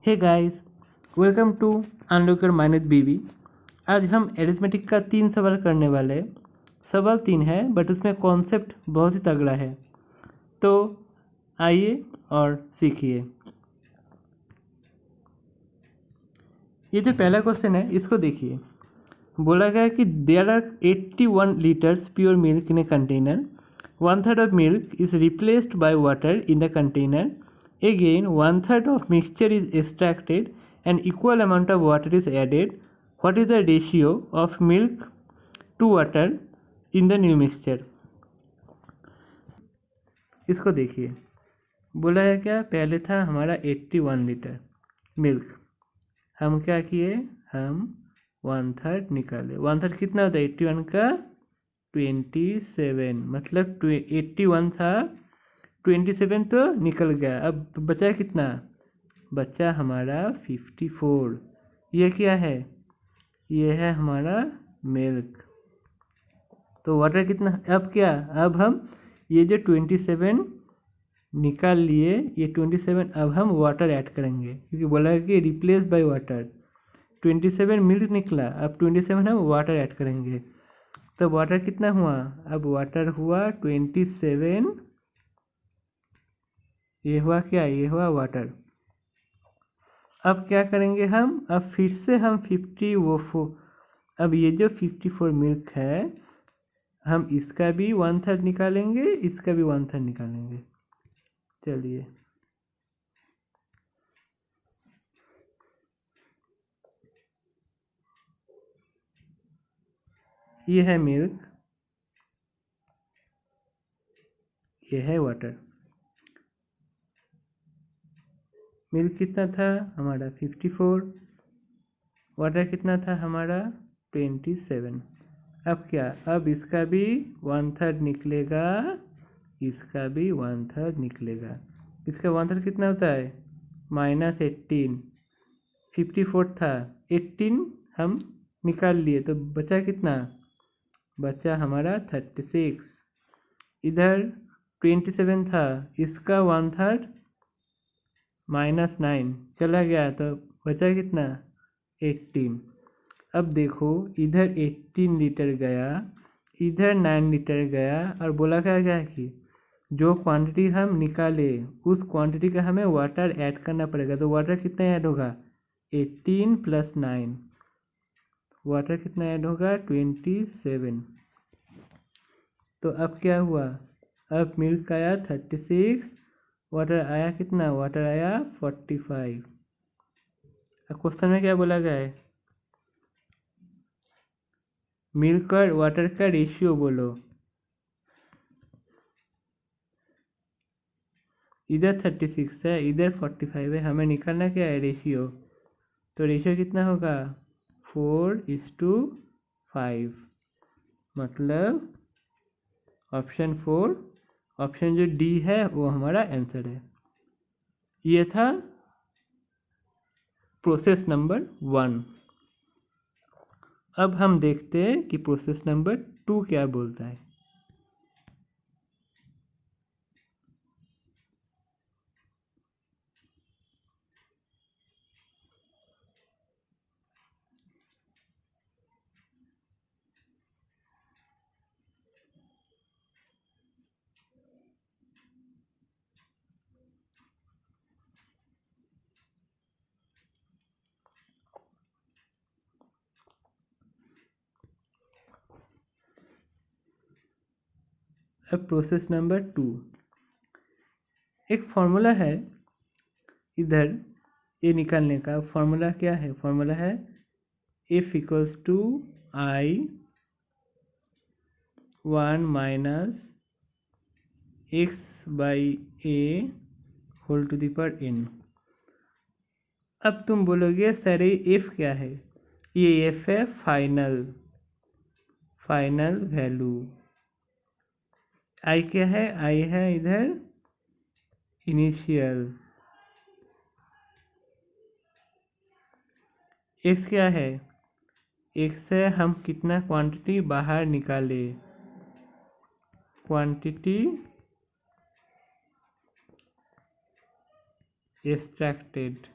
Hey guys, welcome to unlock your mind with BB. आज हम arithmetic का 3 सवाल करने वाले हैं। सवाल 3 है बट उसमें कॉन्सेप्ट बहुत ही तगड़ा है, तो आइए और सीखिए। ये जो पहला क्वेश्चन है इसको देखिए। बोला गया है कि there are 81 litres pure milk in a container, 1/3 of milk is replaced by water in the container. Again, 1/3 of mixture is extracted and equal amount of water is added. What is the ratio of milk to water in the new mixture? इसको देखिए। बोला है क्या, पहले था हमारा 81 litre milk. हम क्या किए, हम 1/3 निकाले। 1/3 कितना होता है 81 का 27, मतलब 81 था, 27 तो निकल गया। अब बचा कितना, बचा हमारा 54। ये क्या है, ये है हमारा मिल्क। तो वाटर कितना, अब क्या, अब हम ये जो 27 निकाल लिए, ये 27 अब हम वाटर ऐड करेंगे, क्योंकि बोला है कि रिप्लेस बाय वाटर। 27 मिल्क निकला, अब 27 हम वाटर ऐड करेंगे। तो वाटर कितना हुआ, अब वाटर हुआ 27, ये हुआ क्या, ये हुआ वाटर। अब क्या करेंगे हम, अब फिर से हम 54, अब ये जो 54 मिल्क है, हम इसका भी 1/3 निकालेंगे, इसका भी 1/3 निकालेंगे। चलिए, ये है मिल्क, ये है वाटर। मिल्क कितना था हमारा 54, वाटर कितना था हमारा 27। अब क्या, अब इसका भी 1/3 निकलेगा, इसका भी 1/3 निकलेगा। इसका 1/3 कितना होता है -18। 54 था, 18 हम निकाल लिए, तो बचा कितना, बचा हमारा 36। इधर 27 था, इसका 1/3 -9 चला गया, तो बचा कितना 18। अब देखो, इधर 18 लीटर गया, इधर 9 लीटर गया, और बोला क्या गया कि जो क्वांटिटी हम निकाले उस क्वांटिटी का हमें वाटर ऐड करना पड़ेगा। तो वाटर कितना ऐड होगा, 18 + 9, वाटर कितना ऐड होगा 27। तो अब क्या हुआ, अब मिल्क आया 36, वाटर आया कितना, वाटर आया 45। अब क्वेश्चन में क्या बोला गया है, मिल्क और वाटर का रेशियो बोलो। इधर 36 है, इधर 45 है, हमें निकालना क्या है रेशियो। तो रेशियो कितना होगा 4:5, मतलब ऑप्शन 4, ऑप्शन जो डी है वो हमारा आंसर है। ये था प्रोसेस नंबर 1। अब हम देखते हैं कि प्रोसेस नंबर 2 क्या बोलता है। अब प्रोसेस नंबर 2, एक फॉर्मूला है इधर, ये निकालने का फॉर्मूला क्या है, फॉर्मूला है F = I1 - x/a^n। अब तुम बोलोगे सर ये F क्या है, ये F है फाइनल वैल्यू। I क्या है, I है इधर इनिशियल। X क्या है, X है हम कितना क्वांटिटी बाहर निकाले, क्वांटिटी एक्सट्रैक्टेड।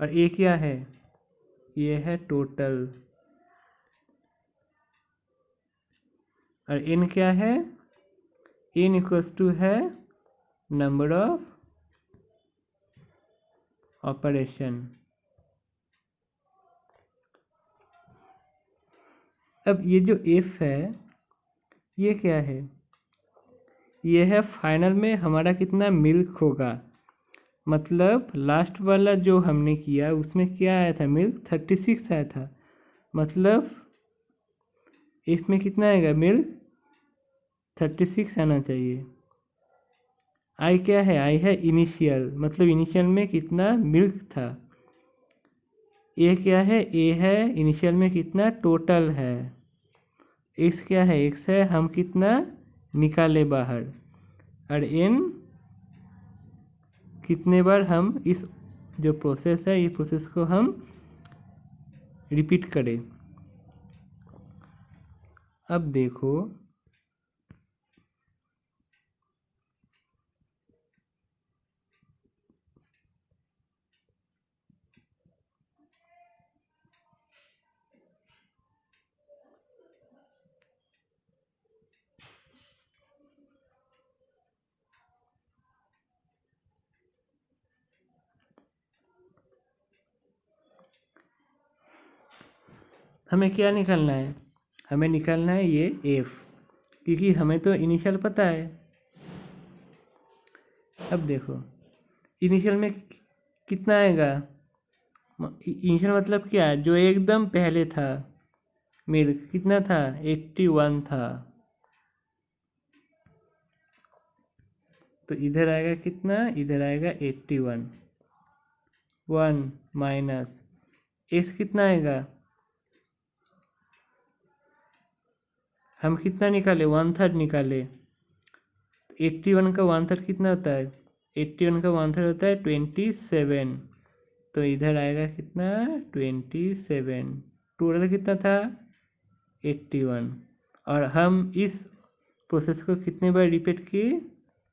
और ए क्या है, ये है टोटल, और एन क्या है, एन इक्वल्स टू है नंबर ऑफ ऑपरेशन। अब ये जो एफ है ये क्या है, ये है फाइनल में हमारा कितना मिल्क होगा, मतलब लास्ट वाला जो हमने किया उसमें क्या आया था, मिल्क 36 आया था, मतलब एफ में कितना आएगा, मिल्क 36 आना चाहिए। आई क्या है, आई है इनिशियल, मतलब इनिशियल में कितना मिल्क था। ए क्या है, ए है इनिशियल में कितना टोटल है। एक्स क्या है, एक्स है हम कितना निकाले बाहर, और एन कितने बार हम इस जो प्रोसेस है ये प्रोसेस को हम रिपीट करें। अब देखो हमें क्या निकालना है, हमें निकालना है ये एफ, क्योंकि हमें तो इनिशियल पता है। अब देखो इनिशियल में कितना आएगा, इनिशियल मतलब क्या है, जो एकदम पहले था मिल्क कितना था, 81 था, तो इधर आएगा कितना, इधर आएगा 81, 1 माइनस एस कितना आएगा, हम कितना निकाले, 1/3 निकाले, 81 का 1/3 कितना होता है, 81 का 1/3 होता है 27, तो इधर आएगा कितना 27, टोटल कितना था 81, और हम इस प्रोसेस को कितने बार रिपीट किए,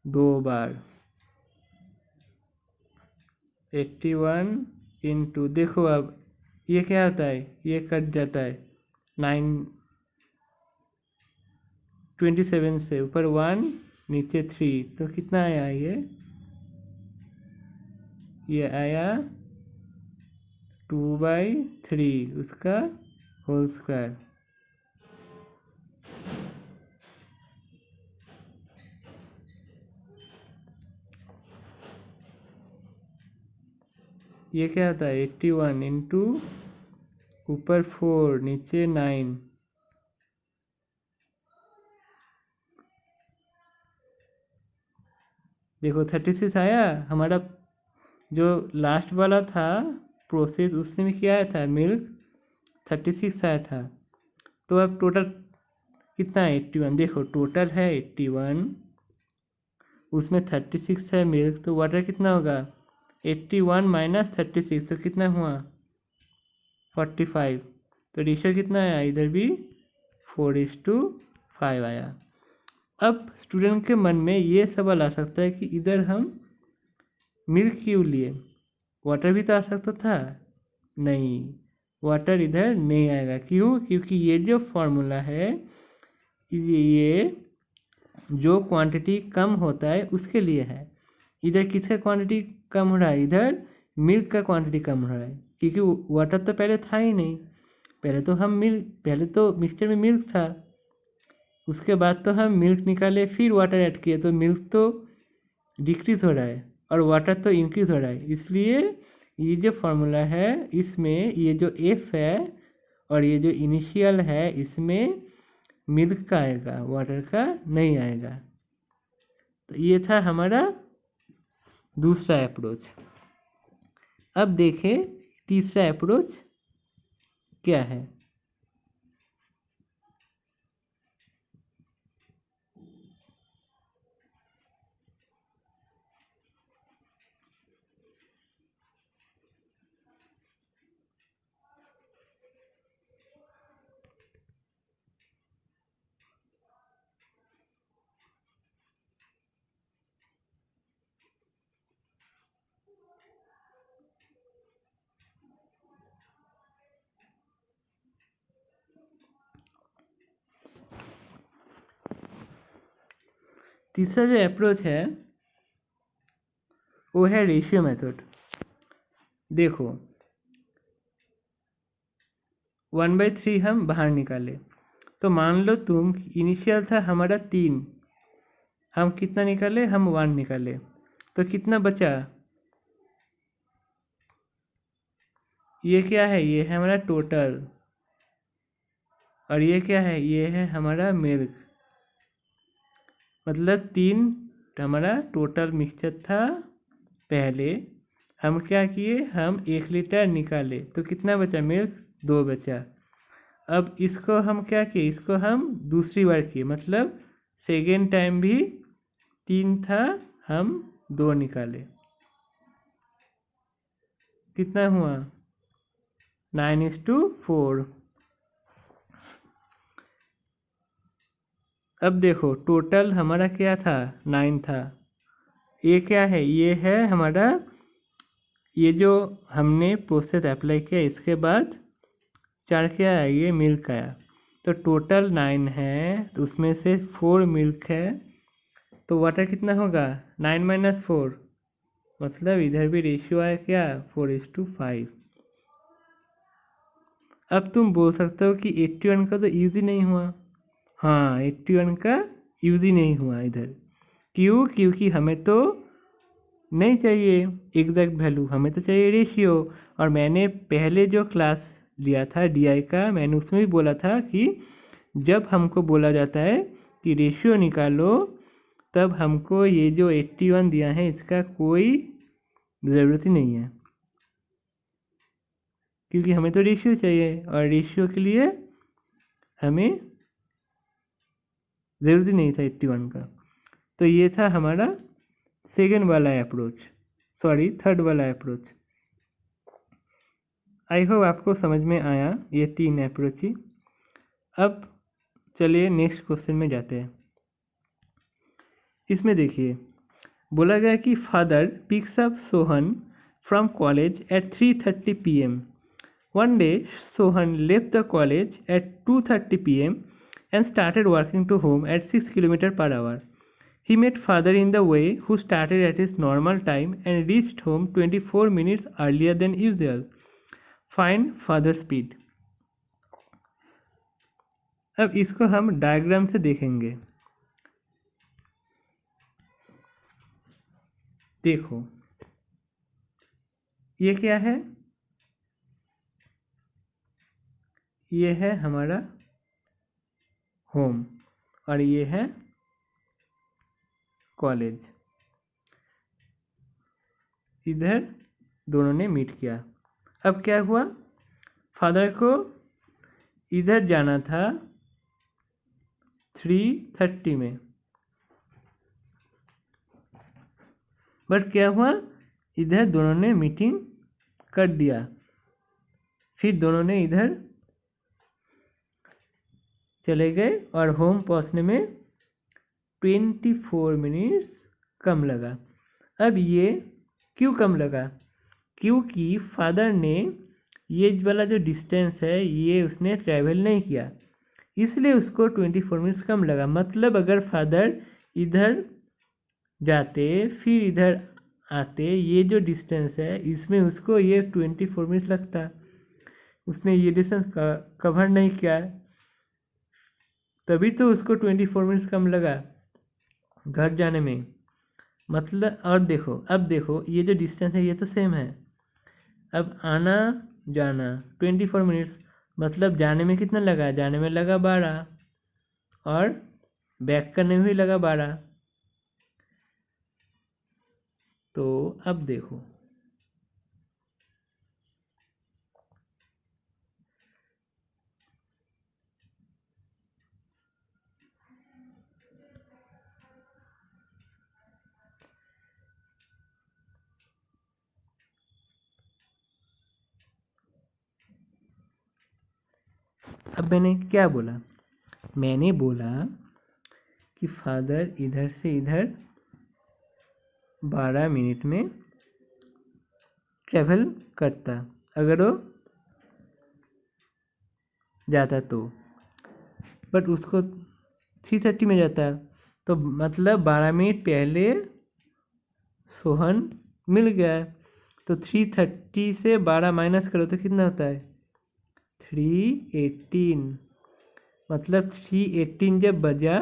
2 बार। 81 इंटू, देखो अब ये क्या होता है, ये कट जाता है 9 27 से ऊपर 1 नीचे 3, तो कितना आया ये आया 2/3 उसका होल स्क्वायर। ये क्या होता है 81 इंटू ऊपर 4 नीचे 9, देखो 36 आया हमारा। जो लास्ट वाला था प्रोसेस उसमें क्या आया था, मिल्क 36 आया था, तो अब टोटल कितना है 81, देखो टोटल है 81, उसमें 36 है मिल्क, तो वाटर कितना होगा 81 माइनस 36, तो कितना हुआ 45, तो रेशियो कितना आया, इधर भी 4:5 आया। अब स्टूडेंट के मन में ये सवाल आ सकता है कि इधर हम मिल्क क्यों लिए, वाटर भी तो आ सकता था, नहीं वाटर इधर नहीं आएगा, क्यों, क्योंकि ये जो फॉर्मूला है ये जो क्वांटिटी कम होता है उसके लिए है। इधर किसका क्वांटिटी कम हो रहा है, इधर मिल्क का क्वांटिटी कम हो रहा है, क्योंकि वाटर तो पहले था ही नहीं, पहले तो मिक्सचर में मिल्क था, उसके बाद तो हम मिल्क निकाले फिर वाटर ऐड किए, तो मिल्क तो डिक्रीज हो रहा है और वाटर तो इंक्रीज हो रहा है, इसलिए ये जो फॉर्मूला है इसमें ये जो एफ है और ये जो इनिशियल है इसमें मिल्क का आएगा, वाटर का नहीं आएगा। तो ये था हमारा दूसरा अप्रोच। अब देखें तीसरा अप्रोच क्या है। तीसरा जो अप्रोच है वो है रेशियो मेथड। देखो 1/3 हम बाहर निकाले, तो मान लो तुम इनिशियल था हमारा 3, हम कितना निकाले, हम 1 निकाले, तो कितना बचा, ये क्या है, ये है हमारा टोटल, और ये क्या है, ये है हमारा मिल्क। मतलब 3 हमारा टोटल मिक्सचर था। पहले हम क्या किए, हम 1 लीटर निकाले, तो कितना बचा, मिल्क 2 बचा। अब इसको हम क्या किए, इसको हम दूसरी बार किए, मतलब सेकेंड टाइम भी 3 था, हम 2 निकाले, कितना हुआ 9:4। अब देखो टोटल हमारा क्या था, 9 था। ये क्या है, ये है हमारा, ये जो हमने प्रोसेस अप्लाई किया इसके बाद 4 क्या आया, ये मिल्क आया। तो टोटल 9 है, तो उसमें से 4 मिल्क है, तो वाटर कितना होगा 9 - 4, मतलब इधर भी रेशियो आया क्या 4:5। अब तुम बोल सकते हो कि 81 का तो यूज ही नहीं हुआ। हाँ 81 का यूज ही नहीं हुआ इधर, क्यों, क्योंकि हमें तो नहीं चाहिए एग्जैक्ट वैल्यू, हमें तो चाहिए रेशियो। और मैंने पहले जो क्लास लिया था डीआई का, मैंने उसमें भी बोला था कि जब हमको बोला जाता है कि रेशियो निकालो, तब हमको ये जो 81 दिया है इसका कोई ज़रूरत ही नहीं है, क्योंकि हमें तो रेशियो चाहिए, और रेशियो के लिए हमें ज़रूरत ही नहीं था 81 का। तो ये था हमारा सेकेंड वाला अप्रोच, सॉरी थर्ड वाला अप्रोच। आई होप आपको समझ में आया ये 3 अप्रोच ही। अब चलिए नेक्स्ट क्वेश्चन में जाते हैं। इसमें देखिए बोला गया कि father picks up Sohan from college eight 3:30 PM। One day Sohan left the college at 2:30 PM and started walking to home at 6 km/h. He met father in the way, who started at his normal time and reached home 24 minutes earlier than usual. Find father speed. अब इसको हम diagram से देखेंगे। देखो ये क्या है, ये है हमारा होम और ये है कॉलेज। इधर दोनों ने मीट किया। अब क्या हुआ, फादर को इधर जाना था 3:30 में, बट क्या हुआ, इधर दोनों ने मीटिंग कर दिया, फिर दोनों ने इधर चले गए और होम पहुंचने में 24 मिनट्स कम लगा। अब ये क्यों कम लगा, क्योंकि फादर ने ये वाला जो डिस्टेंस है ये उसने ट्रैवल नहीं किया, इसलिए उसको 24 मिनट्स कम लगा। मतलब अगर फादर इधर जाते फिर इधर आते, ये जो डिस्टेंस है इसमें उसको ये 24 मिनट्स लगता, उसने ये डिस्टेंस कवर नहीं किया, तभी तो उसको 24 मिनट्स कम लगा घर जाने में। मतलब और देखो, अब देखो ये जो डिस्टेंस है ये तो सेम है, अब आना जाना 24 मिनट्स, मतलब जाने में कितना लगा, जाने में लगा 12 और बैक करने में भी लगा 12। तो अब देखो अब मैंने क्या बोला, मैंने बोला कि फादर इधर से इधर 12 मिनट में ट्रैवल करता अगर वो जाता तो, बट उसको 3:30 में जाता, तो मतलब 12 मिनट पहले सोहन मिल गया। तो 3:30 से 12 माइनस करो तो कितना होता है 3:18। मतलब 3:18 जब बजा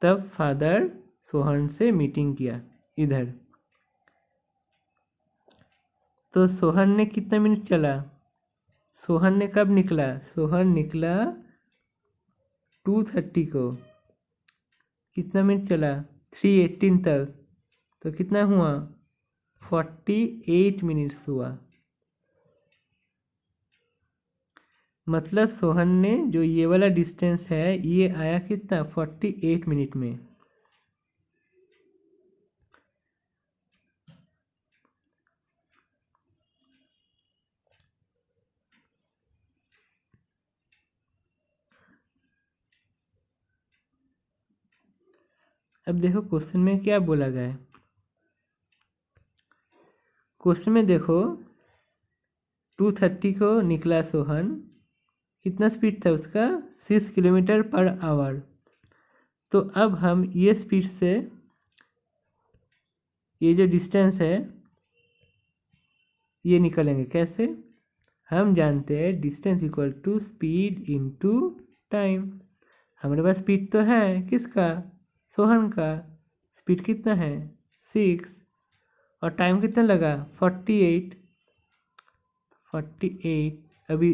तब फादर सोहन से मीटिंग किया इधर। तो सोहन ने कितना मिनट चला, सोहन ने कब निकला, सोहन निकला 2:30 को। कितना मिनट चला 3:18 तक, तो कितना हुआ 48 मिनट्स हुआ। मतलब सोहन ने जो ये वाला डिस्टेंस है ये आया कितना 48 मिनट में। अब देखो क्वेश्चन में क्या बोला गया है। क्वेश्चन में देखो 2:30 को निकला सोहन, कितना स्पीड था उसका 6 किलोमीटर पर आवर। तो अब हम ये स्पीड से ये जो डिस्टेंस है ये निकालेंगे। कैसे, हम जानते हैं distance equal to speed into time. हमारे पास स्पीड तो है किसका, सोहन का। स्पीड कितना है 6 और टाइम कितना लगा 48। अभी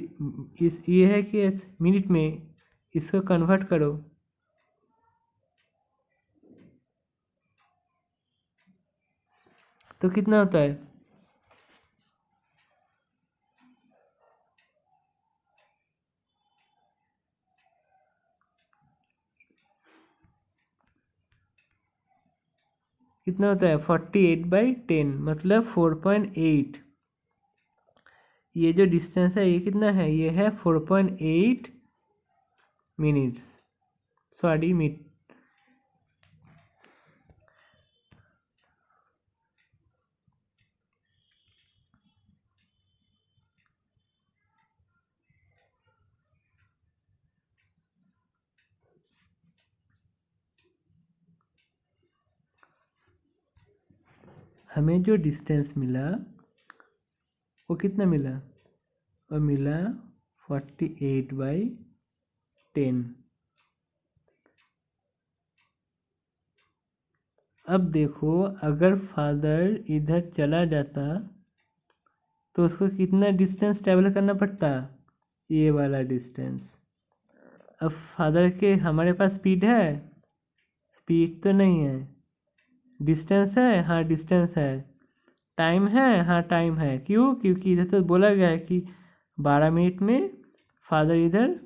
इस ये है कि मिनट में, इसको कन्वर्ट करो। तो कितना होता है कितना होता है 48/10 मतलब 4.8। ये जो डिस्टेंस है ये कितना है, ये है 4.8 मिनट्स, सॉरी मिनट। हमें जो डिस्टेंस मिला वो कितना मिला, और मिला 48/10। अब देखो अगर फादर इधर चला जाता तो उसको कितना डिस्टेंस ट्रैवल करना पड़ता, ये वाला डिस्टेंस। अब फादर के हमारे पास स्पीड है, स्पीड तो नहीं है। डिस्टेंस है, हाँ डिस्टेंस है। टाइम है, हाँ टाइम है। क्यों, क्योंकि इधर तो बोला गया है कि 12 मिनट में फादर इधर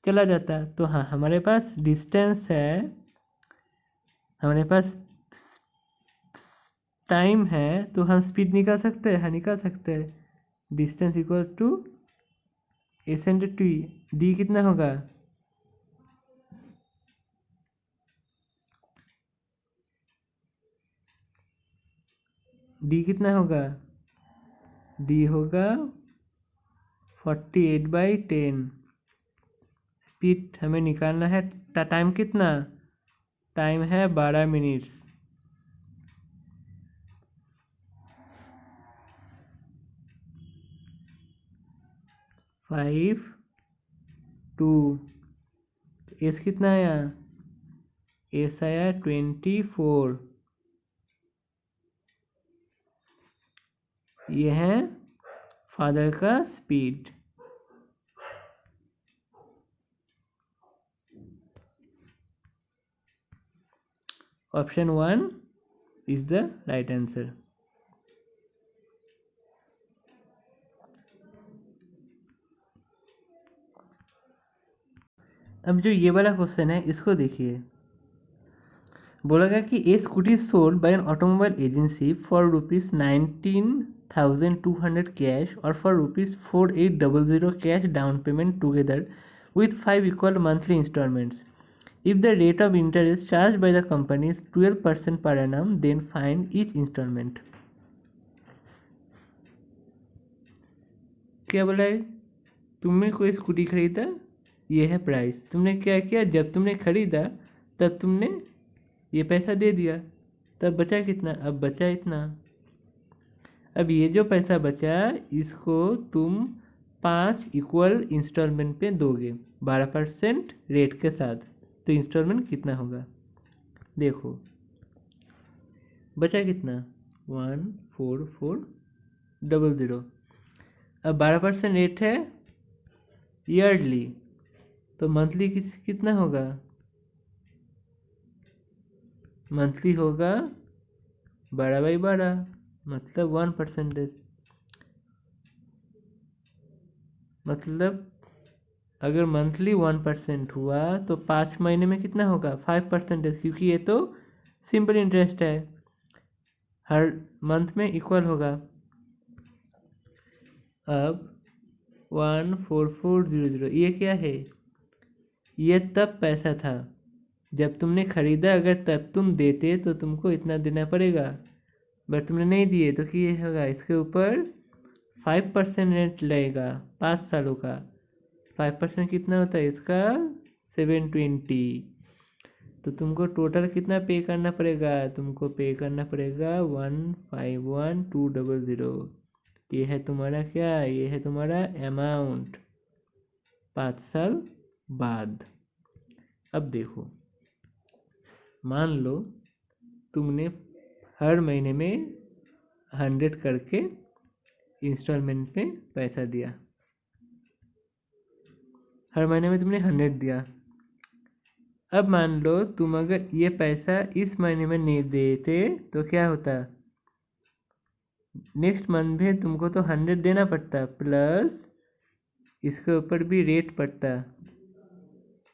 चला जाता। तो हाँ हमारे पास डिस्टेंस है, हमारे पास टाइम है, तो हम स्पीड निकाल सकते हैं, हाँ निकाल सकते हैं। Distance equal to S into T. D कितना होगा, डी कितना होगा, डी होगा 48/10। स्पीड हमें निकालना है, टाइम कितना, टाइम है 12 मिनट्स। 5 2 एस कितना आया, एस आया 24। ये है फादर का speed. Option 1 is the right answer. अब जो ये वाला क्वेश्चन है इसको देखिए। बोला गया कि a scooty sold by an automobile agency for ₹19,200 cash और for ₹4800 cash down payment together with 5 equal monthly installments. If the rate of interest charged by the company is 12% per annum, then find each installment. क्या बोला है, तुमने कोई scooty खरीदा, ये है price. तुमने क्या किया, जब तुमने खरीदा तब तुमने ये पैसा दे दिया, तब बचा कितना, अब बचा इतना। अब ये जो पैसा बचा इसको तुम 5 इक्वल इंस्टॉलमेंट पे दोगे 12% रेट के साथ, तो इंस्टॉलमेंट कितना होगा देखो, बचा कितना 14400। अब 12% रेट है ईयरली, तो मंथली कितना होगा, मंथली होगा 12/12 मतलब 1%। मतलब अगर मंथली 1% हुआ तो 5 महीने में कितना होगा 5%, क्योंकि ये तो सिंपल इंटरेस्ट है, हर मंथ में इक्वल होगा। अब 14400 ये क्या है, ये तब पैसा था जब तुमने खरीदा, अगर तब तुम देते तो तुमको इतना देना पड़ेगा, बट तुमने नहीं दिए तो क्या होगा, इसके ऊपर 5% रेट लगेगा 5 सालों का। 5% कितना होता है इसका 720, तो तुमको टोटल कितना पे करना पड़ेगा, तुमको पे करना पड़ेगा 151,200। ये है तुम्हारा क्या, ये है तुम्हारा अमाउंट 5 साल बाद। अब देखो, मान लो तुमने हर महीने में 100 करके इंस्टॉलमेंट में पैसा दिया, हर महीने में तुमने 100 दिया। अब मान लो तुम अगर ये पैसा इस महीने में नहीं देते तो क्या होता, नेक्स्ट मंथ में तुमको तो 100 देना पड़ता, प्लस इसके ऊपर भी रेट पड़ता।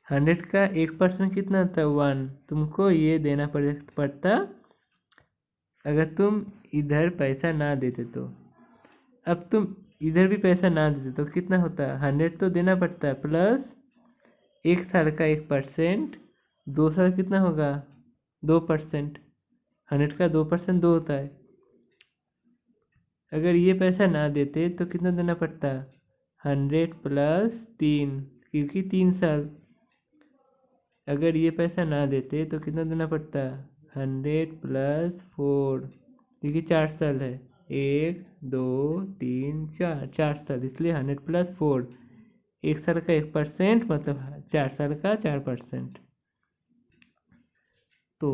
100 का 1% कितना होता है 1, तुमको ये देना पड़ता अगर तुम इधर पैसा ना देते तो। अब तुम इधर भी पैसा ना देते तो कितना होता, 100 तो देना पड़ता प्लस 1 साल का 1%, 2 साल कितना होगा 2%, 100 का 2% 2 होता है। अगर ये पैसा ना देते तो कितना देना पड़ता 100 प्लस 3, क्योंकि 3 साल। अगर ये पैसा ना देते तो कितना देना पड़ता 100 प्लस 4, क्योंकि 4 साल है, 1 2 3 4, 4 साल, इसलिए 100 प्लस 4, 1 साल का 1% मतलब 4 साल का 4%। तो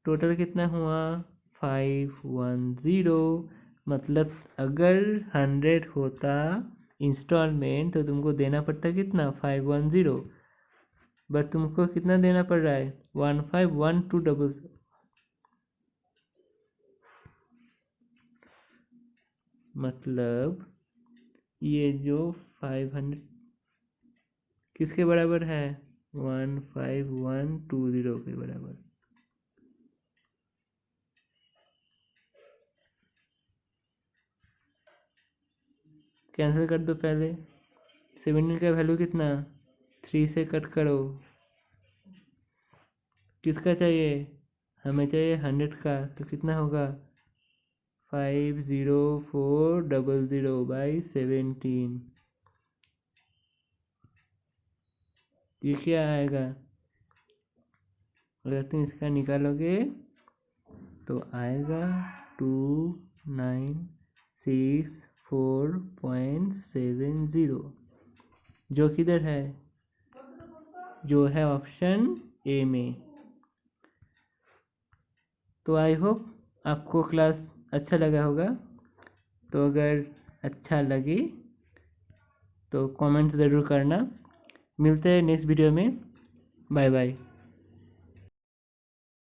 टोटल कितना हुआ 510, मतलब अगर 100 होता इंस्टॉलमेंट तो तुमको देना पड़ता कितना 510, बट तुमको कितना देना पड़ रहा है 151,200। मतलब ये जो 500 किसके बराबर है 15120 के बराबर। कैंसिल कर दो पहले, 17 का वैल्यू कितना 3 से कट करो, किसका चाहिए, हमें चाहिए 100 का, तो कितना होगा 50400/17, ये क्या आएगा, अगर तुम इसका निकालोगे तो आएगा 2964.70, जो किधर है, जो है ऑप्शन ए में। तो आई होप आपको क्लास अच्छा लगा होगा, तो अगर अच्छा लगे तो कमेंट ज़रूर करना। मिलते हैं नेक्स्ट वीडियो में, बाय बाय।